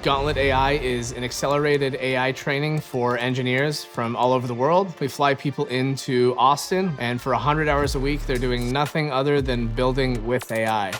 Gauntlet AI is an accelerated AI training for engineers from all over the world. We fly people into Austin, and for 100 hours a week, they're doing nothing other than building with AI.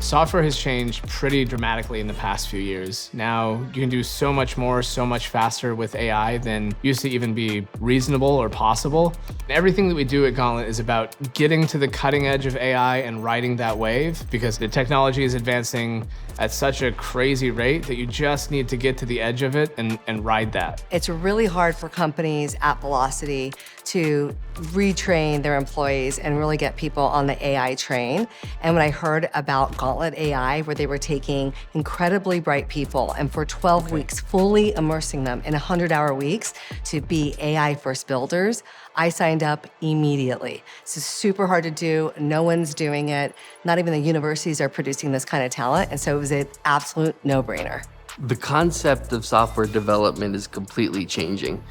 Software has changed pretty dramatically in the past few years. Now, you can do so much more, so much faster with AI than used to even be reasonable or possible. And everything that we do at Gauntlet is about getting to the cutting edge of AI and riding that wave, because the technology is advancing at such a crazy rate that you just need to get to the edge of it and ride that. It's really hard for companies at Velocity to retrain their employees and really get people on the AI train. And when I heard about Gauntlet AI, where they were taking incredibly bright people and for 12 weeks fully immersing them in 100-hour weeks to be AI first builders, I signed up immediately. This is super hard to do. No one's doing it. Not even the universities are producing this kind of talent. And so it was an absolute no-brainer. The concept of software development is completely changing.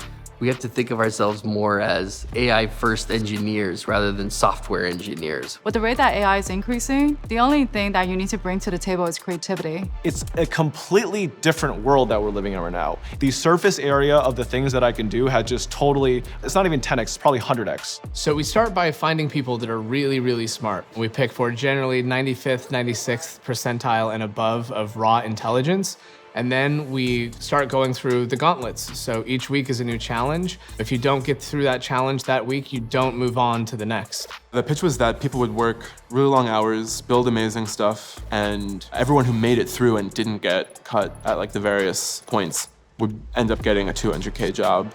We have to think of ourselves more as AI-first engineers rather than software engineers. With the rate that AI is increasing, the only thing that you need to bring to the table is creativity. It's a completely different world that we're living in right now. The surface area of the things that I can do had just totally, it's not even 10x, it's probably 100x. So we start by finding people that are really, really smart. We pick for generally 95th, 96th percentile and above of raw intelligence. And then we start going through the gauntlets. So each week is a new challenge. If you don't get through that challenge that week, you don't move on to the next. The pitch was that people would work really long hours, build amazing stuff, and everyone who made it through and didn't get cut at like the various points would end up getting a 200K job.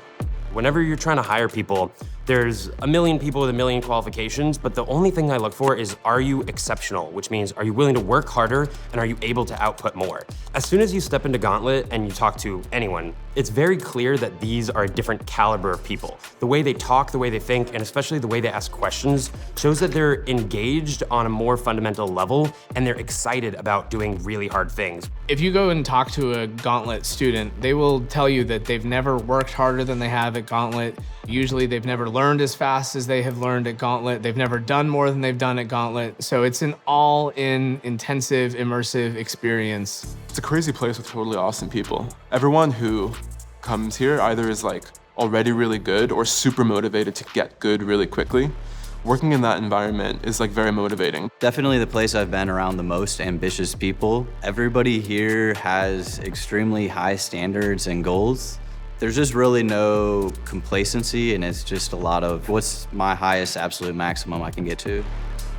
Whenever you're trying to hire people, there's a million people with a million qualifications, but the only thing I look for is, are you exceptional? Which means, are you willing to work harder and are you able to output more? As soon as you step into Gauntlet and you talk to anyone, it's very clear that these are a different caliber of people. The way they talk, the way they think, and especially the way they ask questions shows that they're engaged on a more fundamental level and they're excited about doing really hard things. If you go and talk to a Gauntlet student, they will tell you that they've never worked harder than they have at Gauntlet. Usually they've never learned as fast as they have learned at Gauntlet. They've never done more than they've done at Gauntlet. So it's an all-in, intensive, immersive experience. It's a crazy place with totally awesome people. Everyone who comes here either is like already really good or super motivated to get good really quickly. Working in that environment is like very motivating. Definitely the place I've been around the most ambitious people. Everybody here has extremely high standards and goals. There's just really no complacency, and it's just a lot of what's my highest absolute maximum I can get to.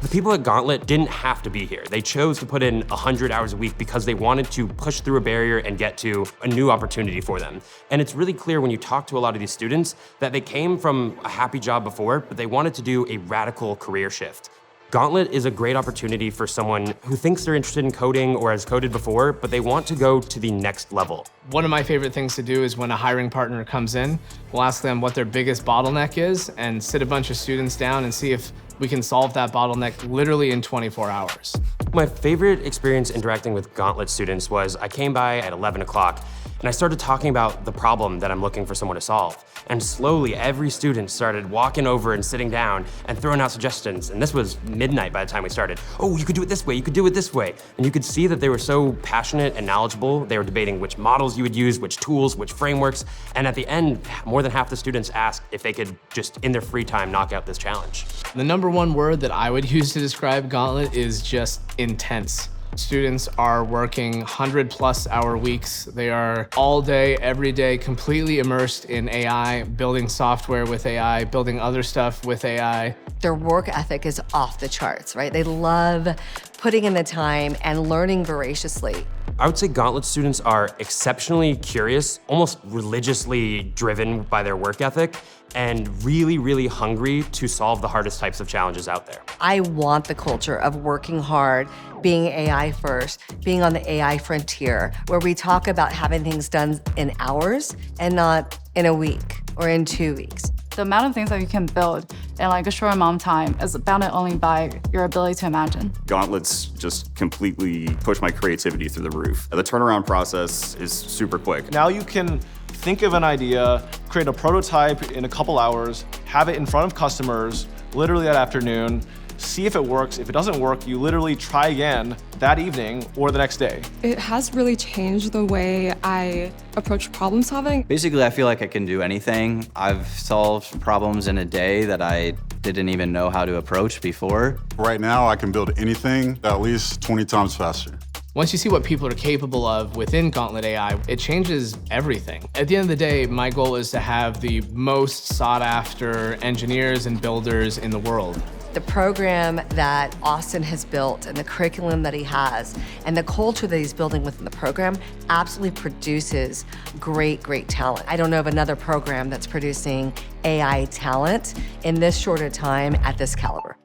The people at Gauntlet didn't have to be here. They chose to put in 100 hours a week because they wanted to push through a barrier and get to a new opportunity for them. And it's really clear when you talk to a lot of these students that they came from a happy job before, but they wanted to do a radical career shift. Gauntlet is a great opportunity for someone who thinks they're interested in coding or has coded before, but they want to go to the next level. One of my favorite things to do is when a hiring partner comes in, we'll ask them what their biggest bottleneck is and sit a bunch of students down and see if we can solve that bottleneck literally in 24 hours. My favorite experience interacting with Gauntlet students was I came by at 11 o'clock and I started talking about the problem that I'm looking for someone to solve. And slowly, every student started walking over and sitting down and throwing out suggestions. And this was midnight by the time we started. Oh, you could do it this way, you could do it this way. And you could see that they were so passionate and knowledgeable. They were debating which models you would use, which tools, which frameworks. And at the end, more than half the students asked if they could just, in their free time, knock out this challenge. The number one word that I would use to describe Gauntlet is just intense. Students are working 100+ hour weeks. They are all day, every day, completely immersed in AI, building software with AI, building other stuff with AI. Their work ethic is off the charts, right? They love putting in the time and learning voraciously. I would say Gauntlet students are exceptionally curious, almost religiously driven by their work ethic, and really, really hungry to solve the hardest types of challenges out there. I want the culture of working hard, being AI first, being on the AI frontier, where we talk about having things done in hours and not in a week or in 2 weeks. The amount of things that you can build in like a short amount of time is bounded only by your ability to imagine. Gauntlets just completely push my creativity through the roof. The turnaround process is super quick. Now you can think of an idea, create a prototype in a couple hours, have it in front of customers literally that afternoon, see if it works. If it doesn't work, you literally try again that evening or the next day. It has really changed the way I approach problem solving. Basically, I feel like I can do anything. I've solved problems in a day that I didn't even know how to approach before. Right now, I can build anything at least 20 times faster. Once you see what people are capable of within Gauntlet AI, it changes everything. At the end of the day, my goal is to have the most sought after engineers and builders in the world. The program that Austin has built and the curriculum that he has and the culture that he's building within the program absolutely produces great, great talent. I don't know of another program that's producing AI talent in this shorter time at this caliber.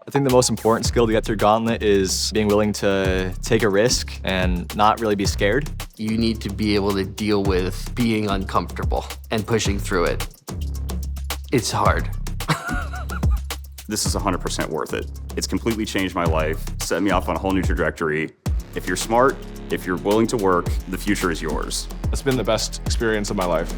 I think the most important skill to get through Gauntlet is being willing to take a risk and not really be scared. You need to be able to deal with being uncomfortable and pushing through it. It's hard. This is 100% worth it. It's completely changed my life, set me off on a whole new trajectory. If you're smart, if you're willing to work, the future is yours. It's been the best experience of my life.